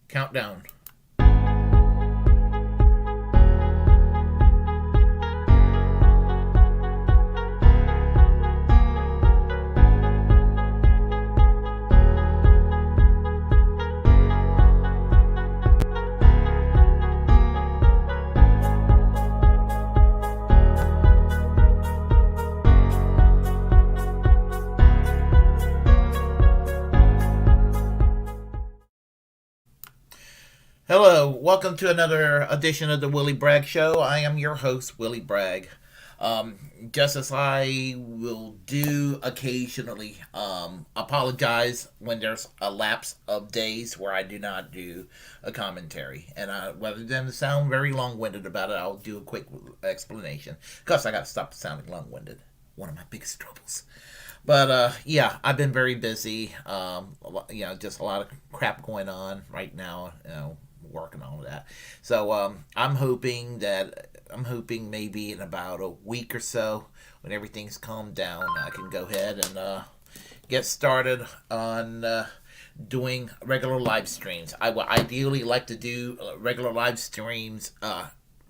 Countdown. Hello, welcome to another edition of the Willie Bragg Show. I am your host, Willie Bragg. Just as I will do occasionally, apologize when there's a lapse of days where I do not do a commentary. And rather than sound very long-winded about it, I'll do a quick explanation. Because I got to stop sounding long-winded. One of my biggest troubles. But yeah, I've been very busy. Just a lot of crap going on right now. Working on that. So I'm hoping maybe in about a week or so, when everything's calmed down, I can go ahead and get started on doing regular live streams. I would ideally like to do regular live streams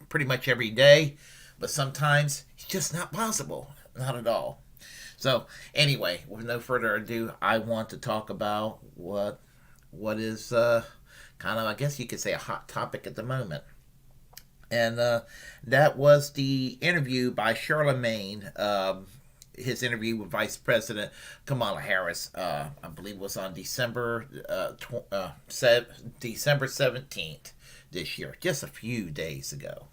pretty much every day, but sometimes it's just not possible. Not at all. So anyway, with no further ado, I want to talk about what is kind of, I guess you could say, a hot topic at the moment. And that was the interview by Charlamange, his interview with Vice President Kamala Harris, I believe was on December 17th this year, just a few days ago.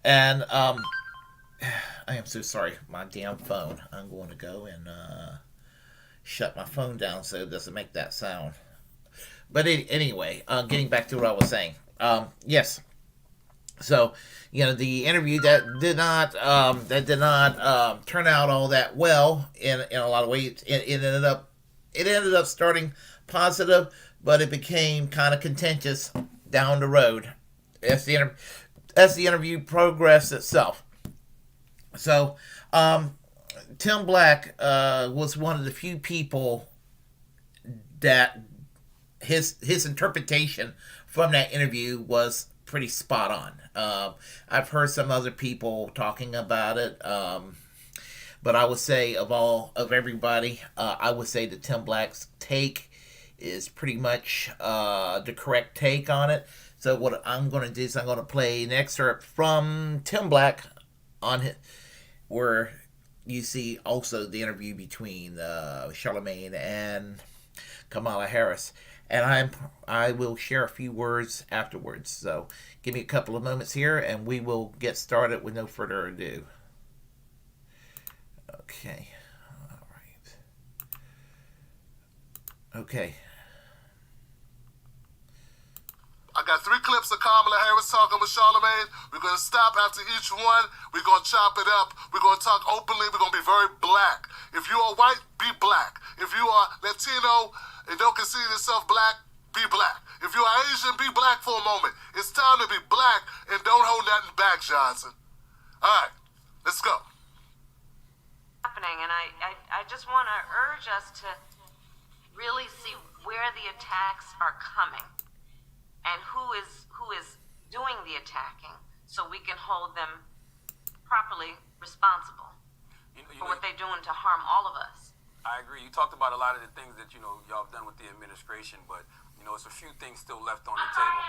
And I am so sorry, my damn phone. I'm going to go and shut my phone down so it doesn't make that sound. But anyway, getting back to what I was saying. Yes. So, the interview that did not turn out all that well in a lot of ways. It ended up starting positive, but it became kind of contentious down the road as the interview progressed itself. So, Tim Black was one of the few people that his interpretation from that interview was pretty spot on. I've heard some other people talking about it, but I would say of everybody, I would say that Tim Black's take is pretty much the correct take on it. So what I'm going to do is I'm going to play an excerpt from Tim Black where you see also the interview between Charlamagne and Kamala Harris. And I will share a few words afterwards. So give me a couple of moments here and we will get started with no further ado. Okay. All right. Okay. I got 3 clips of Kamala Harris talking with Charlamagne. We're going to stop after each one. We're going to chop it up. We're going to talk openly. We're going to be very black. If you are white, be black. If you are Latino and don't consider yourself black, be black. If you are Asian, be black for a moment. It's time to be black and don't hold nothing back, Johnson. All right, let's go. Happening, and I just want to urge us to really see where the attacks are coming and who is doing the attacking, so we can hold them properly responsible for what they're doing to harm all of us. I agree. You talked about a lot of the things that, y'all have done with the administration, but, it's a few things still left on the table.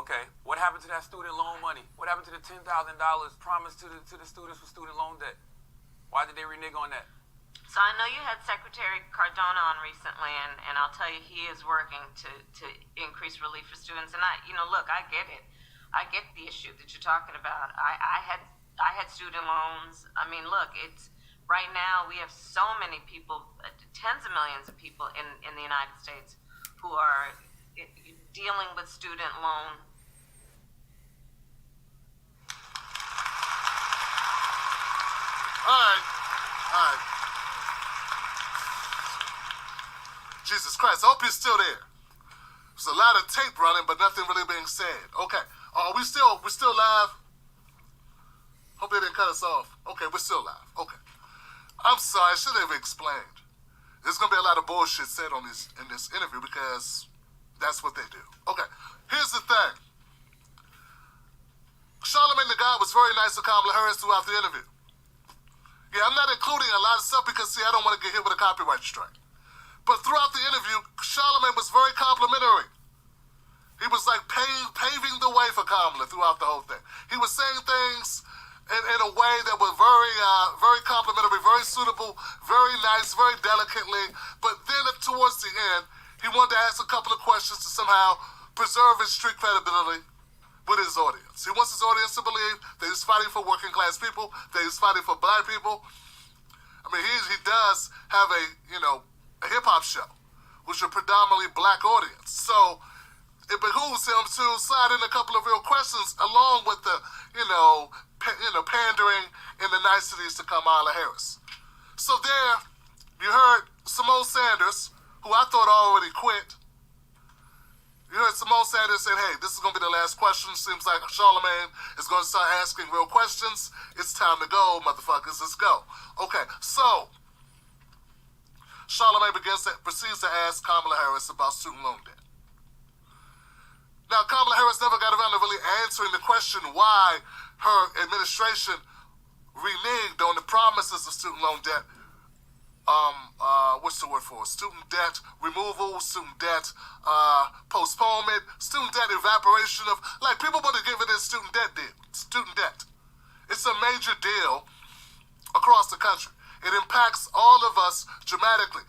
Okay. What happened to that student loan money? What happened to the $10,000 promised to the students with student loan debt? Why did they renege on that? So I know you had Secretary Cardona on recently, and I'll tell you, he is working to increase relief for students. And look, I get it. I get the issue that you're talking about. I had student loans. I mean, look, it's right now we have so many people, tens of millions of people in the United States who are dealing with student loan. All right. Jesus Christ, I hope you're still there. There's a lot of tape running, but nothing really being said. Okay. We're still live? Hope they didn't cut us off. Okay, we're still live. Okay. I'm sorry, I should have explained. there's going to be a lot of bullshit said in this interview because that's what they do. Okay, here's the thing. Charlamagne the God was very nice to Kamala Harris throughout the interview. Yeah, I'm not including a lot of stuff because, see, I don't want to get hit with a copyright strike. But throughout the interview, Charlamagne was very complimentary. He was like paving the way for Kamala throughout the whole thing. He was saying things in a way that were very complimentary, very suitable, very nice, very delicately. But then towards the end, he wanted to ask a couple of questions to somehow preserve his street credibility with his audience. He wants his audience to believe that he's fighting for working class people, that he's fighting for black people. I mean, he does have a hip hop show, which is a predominantly black audience. So it behooves him to slide in a couple of real questions along with the, pandering and the niceties to Kamala Harris. So there, you heard Simone Sanders, who I thought already quit. You heard Simone Sanders say, hey, this is going to be the last question. Seems like Charlamagne is going to start asking real questions. It's time to go, motherfuckers. Let's go. Okay, so Charlamagne proceeds to ask Kamala Harris about student loan debt. Now, Kamala Harris never got around to really answering the question why her administration reneged on the promises of student loan debt. What's the word for it? Student debt removal, student debt postponement, student debt evaporation of, like, people want to give it as student debt. It's a major deal across the country. It impacts all of us dramatically,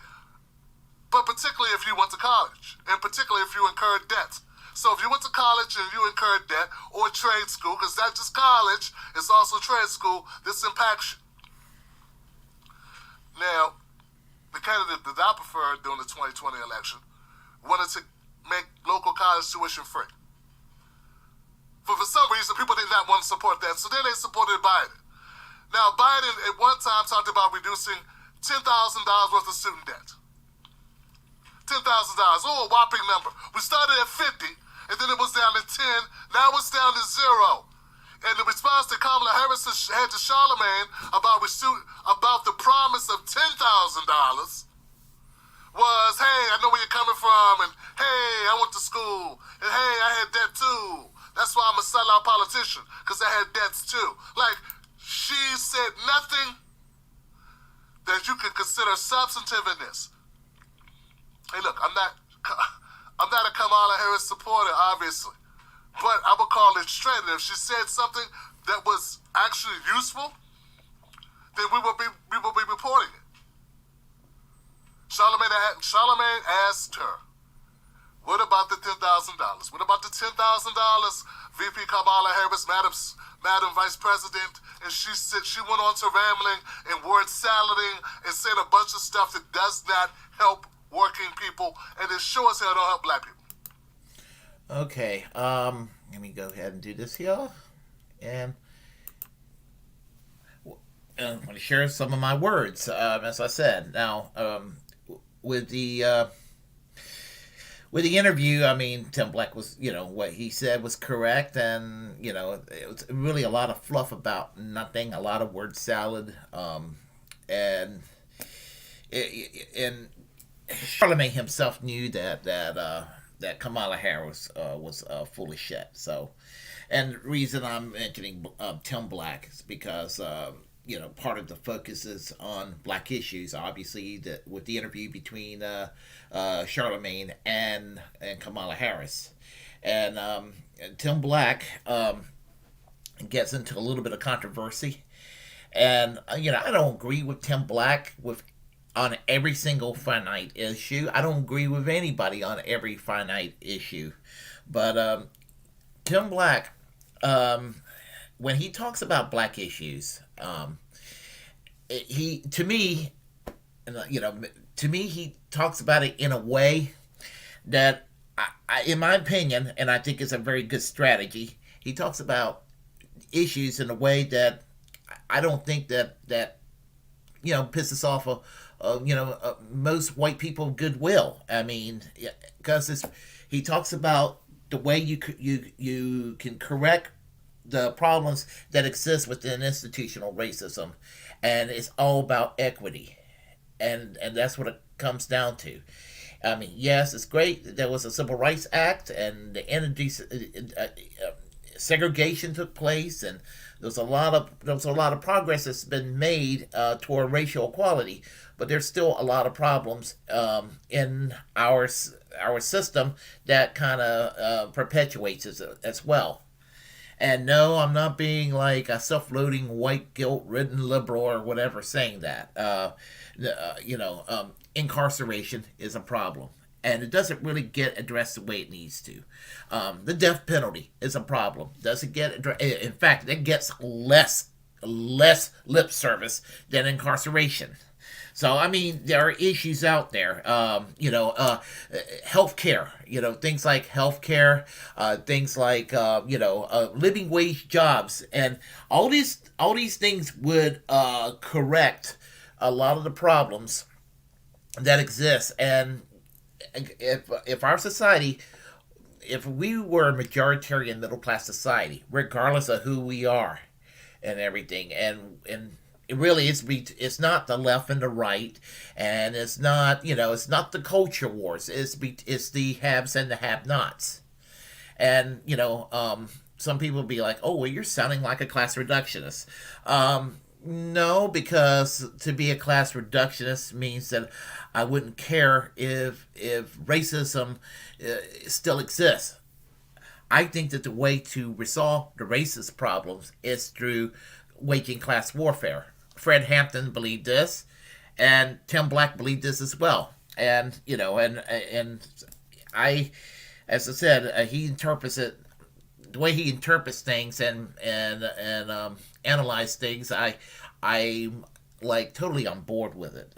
but particularly if you went to college, and particularly if you incurred debt. So if you went to college and you incurred debt, or trade school, because that's just college, it's also trade school, this impacts you. Now, the candidate that I preferred during the 2020 election wanted to make local college tuition free. For some reason, people did not want to support that, so then they supported Biden. Now, Biden at one time talked about reducing $10,000 worth of student debt. $10,000, oh, a whopping number. We started at 50, and then it was down to 10, now it's down to 0. And the response that Kamala Harris had to Charlamagne about the promise of $10,000 was, hey, I know where you're coming from, and hey, I went to school, and hey, I had debt too. That's why I'm a sellout politician, because I had debts too. Like, she said nothing that you could consider substantive in this. Hey, look, I'm not a Kamala Harris supporter, obviously. But I would call it straight. And if she said something that was actually useful, then we will be reporting it. Charlamagne asked her, what about the $10,000? What about the $10,000? VP Kamala Harris, Madam Vice President, and she went on to rambling and word salading and said a bunch of stuff that does not help working people, and it sure as hell don't help black people. Okay, let me go ahead and do this here, and I'm going to share some of my words, as I said. Now, with the interview, I mean, Tim Black was, what he said was correct, and, it was really a lot of fluff about nothing, a lot of word salad, and Charlamagne himself knew that Kamala Harris was full of shit. So, and the reason I'm mentioning Tim Black is because part of the focus is on black issues. Obviously, with the interview between Charlamagne and Kamala Harris, and Tim Black gets into a little bit of controversy, and I don't agree with Tim Black on every single finite issue. I don't agree with anybody on every finite issue. But Tim Black, when he talks about black issues, he talks about it in a way that, in my opinion, and I think it's a very good strategy, he talks about issues in a way that I don't think that pisses off most white people goodwill. I mean, because he talks about the way you can correct the problems that exist within institutional racism, and it's all about equity. and that's what it comes down to. I mean, yes, it's great that there was a Civil Rights Act and the energy segregation took place, and there was a lot of progress that's been made toward racial equality, but there's still a lot of problems in our system that kind of perpetuates it as well. And no, I'm not being like a self-loathing, white guilt-ridden liberal or whatever saying that. Incarceration is a problem, and it doesn't really get addressed the way it needs to. The death penalty is a problem. Doesn't get addressed. In fact, it gets less lip service than incarceration. So I mean, there are issues out there. Healthcare. Things like healthcare, things like living wage jobs, and all these things would correct a lot of the problems that exist. And if our society, if we were a majoritarian middle class society, regardless of who we are and everything, and it really is, it's not the left and the right, and it's not the culture wars. It's the haves and the have-nots. And some people be like, oh well, you're sounding like a class reductionist. No, because to be a class reductionist means that I wouldn't care if racism still exists. I think that the way to resolve the racist problems is through waging class warfare. Fred Hampton believed this, and Tim Black believed this as well. And I, as I said, he interprets it the way he interprets things and analyze things. I'm like totally on board with it.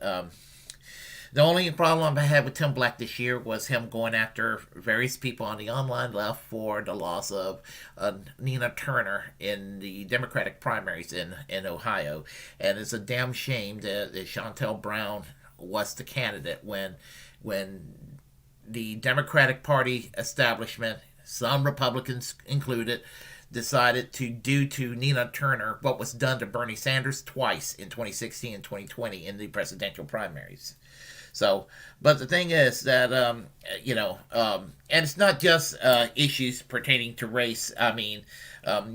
The only problem I had with Tim Black this year was him going after various people on the online left for the loss of Nina Turner in the Democratic primaries in Ohio. And it's a damn shame that Chantel Brown was the candidate when the Democratic Party establishment, some Republicans included, decided to do to Nina Turner what was done to Bernie Sanders twice in 2016 and 2020 in the presidential primaries. So, but the thing is that, and it's not just issues pertaining to race. I mean,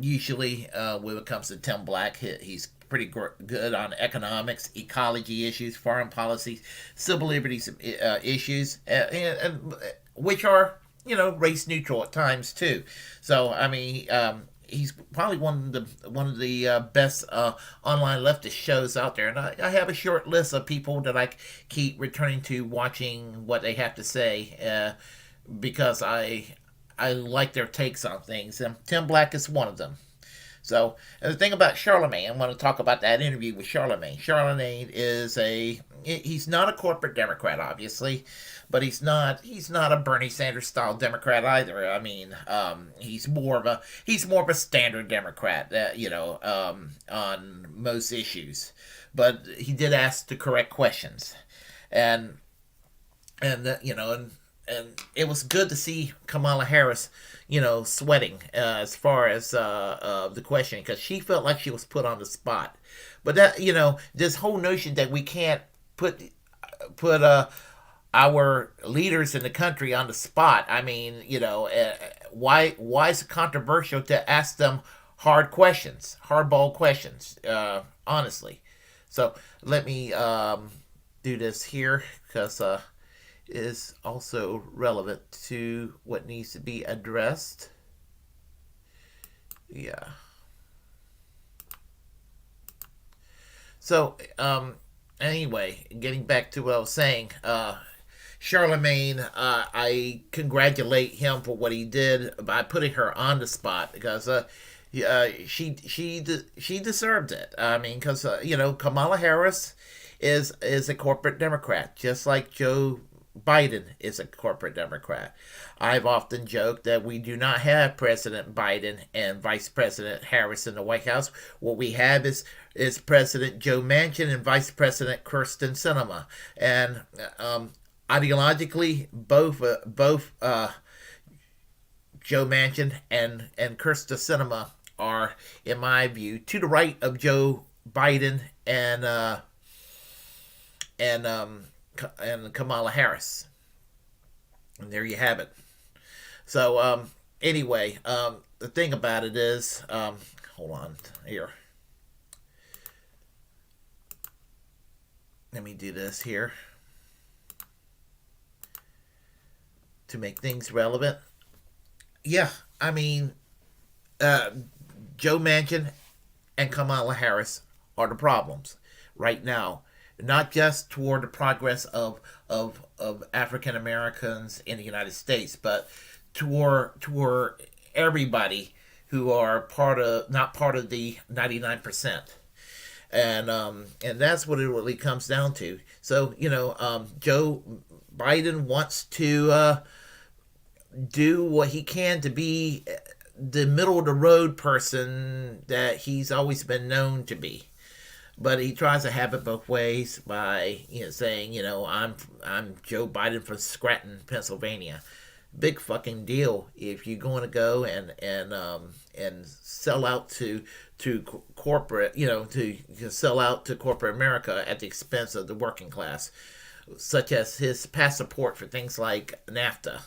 usually when it comes to Tim Black, he's pretty good on economics, ecology issues, foreign policy, civil liberties issues, and which are, race neutral at times too. So, I mean, he's probably one of the best online leftist shows out there, and I have a short list of people that I keep returning to, watching what they have to say, because I like their takes on things, and Tim Black is one of them. So, and the thing about Charlamagne, I want to talk about that interview with Charlamagne. Charlamagne he's not a corporate Democrat, obviously, but he's not a Bernie Sanders style Democrat either. I mean, he's more of a standard Democrat, on most issues. But he did ask the correct questions, and it was good to see Kamala Harris, sweating as far as the question, because she felt like she was put on the spot. But that, this whole notion that we can't put our leaders in the country on the spot. I mean, why is it controversial to ask them hardball questions? Honestly. So let me do this here, because is also relevant to what needs to be addressed. Yeah. So, anyway, getting back to what I was saying, Charlamagne, I congratulate him for what he did by putting her on the spot, because she deserved it. I mean, because Kamala Harris is a corporate Democrat, just like Joe Biden is a corporate Democrat. I've often joked that we do not have President Biden and Vice President Harris in the White House. What we have is President Joe Manchin and Vice President Kyrsten Sinema. And ideologically, both Joe Manchin and Kyrsten Sinema are, in my view, to the right of Joe Biden and and Kamala Harris. And there you have it. So anyway, the thing about it is, hold on here. Let me do this here to make things relevant. Yeah, I mean, Joe Manchin and Kamala Harris are the problems right now. Not just toward the progress of African Americans in the United States, but toward everybody who are not part of the 99%. And that's what it really comes down to. So Joe Biden wants to do what he can to be the middle of the road person that he's always been known to be, but he tries to have it both ways by saying I'm Joe Biden from Scranton, Pennsylvania. Big fucking deal if you're going to go and sell out to corporate, to sell out to corporate America at the expense of the working class, such as his past support for things like NAFTA,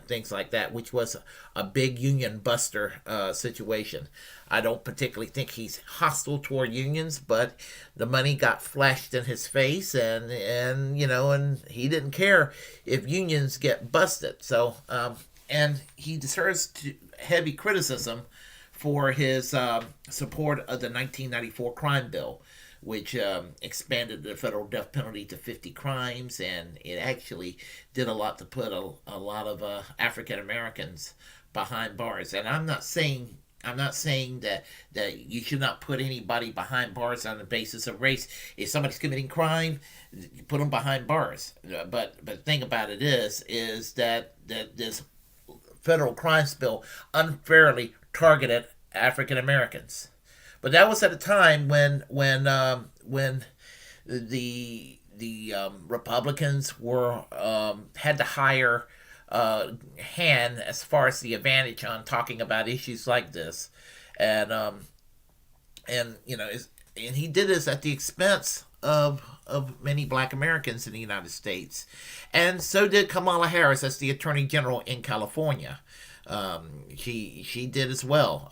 things like that, which was a big union buster situation. I don't particularly think he's hostile toward unions, but the money got flashed in his face, and he didn't care if unions get busted. So, and he deserves heavy criticism for his support of the 1994 crime bill, which expanded the federal death penalty to 50 crimes, and it actually did a lot to put a lot of African Americans behind bars. And I'm not saying that you should not put anybody behind bars on the basis of race. If somebody's committing crime, put them behind bars. But the thing about it is that this federal crimes bill unfairly targeted African Americans. But that was at a time when the Republicans were had the higher hand as far as the advantage on talking about issues like this, and he did this at the expense of many Black Americans in the United States, and so did Kamala Harris as the Attorney General in California. She did as well.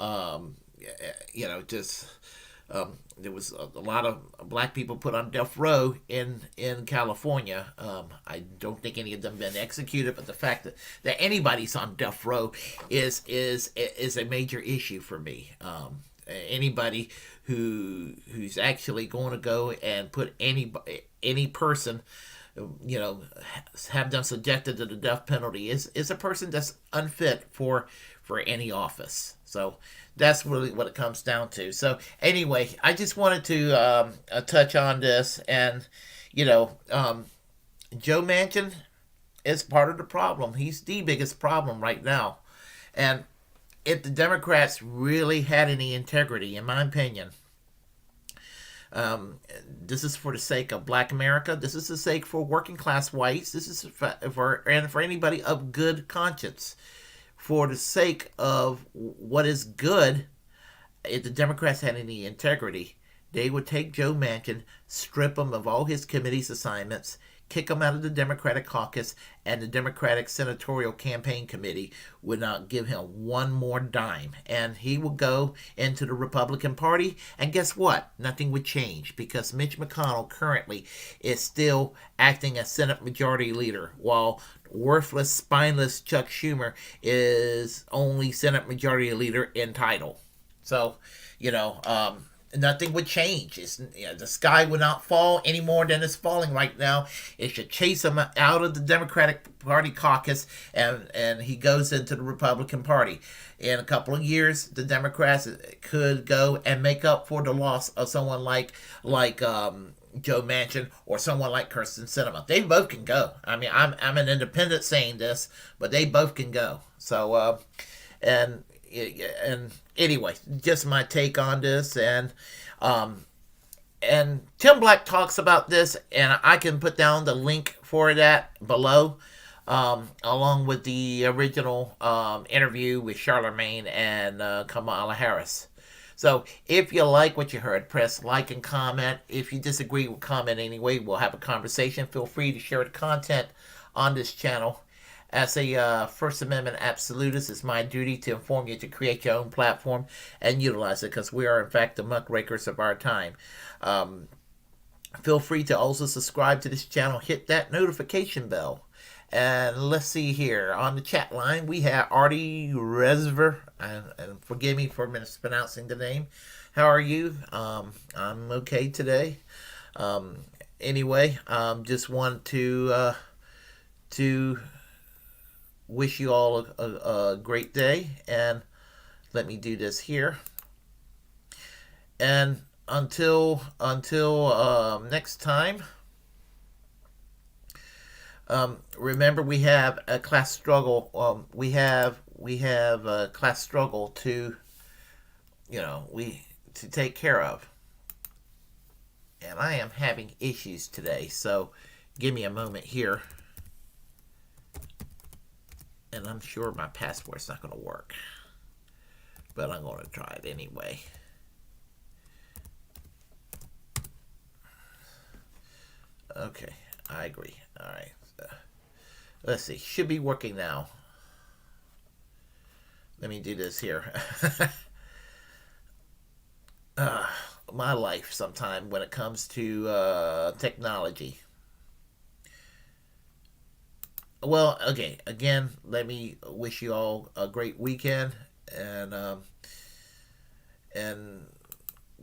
There was a lot of Black people put on death row in California. I don't think any of them been executed, but the fact that anybody's on death row is a major issue for me. Anybody who's actually going to go and put any person, have them subjected to the death penalty is a person that's unfit for any office. So that's really what it comes down to. So anyway, I just wanted to touch on this, and Joe Manchin is part of the problem. He's the biggest problem right now, and if the Democrats really had any integrity, in my opinion, this is for the sake of Black America. This is the sake for working class whites. This is for anybody of good conscience. For the sake of what is good, if the Democrats had any integrity, they would take Joe Manchin, strip him of all his committee's assignments, kick him out of the Democratic caucus, and the Democratic Senatorial Campaign Committee would not give him one more dime. And he would go into the Republican Party, and guess what? Nothing would change, because Mitch McConnell currently is still acting as Senate Majority Leader, while worthless, spineless Chuck Schumer is only Senate Majority Leader in title. So, nothing would change. The sky would not fall any more than it's falling right now. It should chase him out of the Democratic Party caucus, and he goes into the Republican Party. In a couple of years, the Democrats could go and make up for the loss of someone like Joe Manchin or someone like Kirsten Sinema. They both can go. I mean, I'm an independent saying this, but they both can go. So, and anyway, just my take on this, and Tim Black talks about this, and I can put down the link for that below, along with the original interview with Charlamange and Kamala Harris. So if you like what you heard, press like and comment. If you disagree with comment anyway, we'll have a conversation. Feel free to share the content on this channel. As a First Amendment absolutist, it's my duty to inform you to create your own platform and utilize it, because we are, in fact, the muckrakers of our time. Feel free to also subscribe to this channel. Hit that notification bell. And let's see here. On the chat line, we have Artie Resver. And forgive me for mispronouncing the name. How are you? I'm okay today. Anyway, just want to wish you all a great day. And let me do this here. And until next time. Remember, we have a class struggle. We have a class struggle to take care of, and I am having issues today. So, give me a moment here, and I'm sure my password's not going to work, but I'm going to try it anyway. Okay, I agree. All right. Let's see. Should be working now. Let me do this here. My life sometime when it comes to technology. Well, okay. Again, let me wish you all a great weekend, and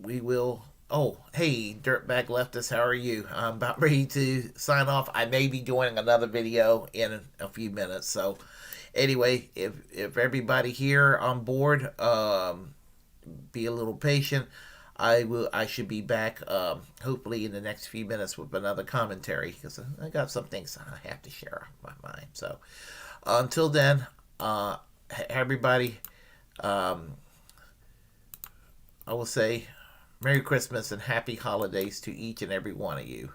we will. Oh, hey, Dirtbag Leftist, how are you? I'm about ready to sign off. I may be doing another video in a few minutes. So, anyway, if everybody here on board, be a little patient. I should be back, hopefully in the next few minutes with another commentary, because I got some things I have to share on my mind. So, until then, everybody, I will say Merry Christmas and Happy Holidays to each and every one of you.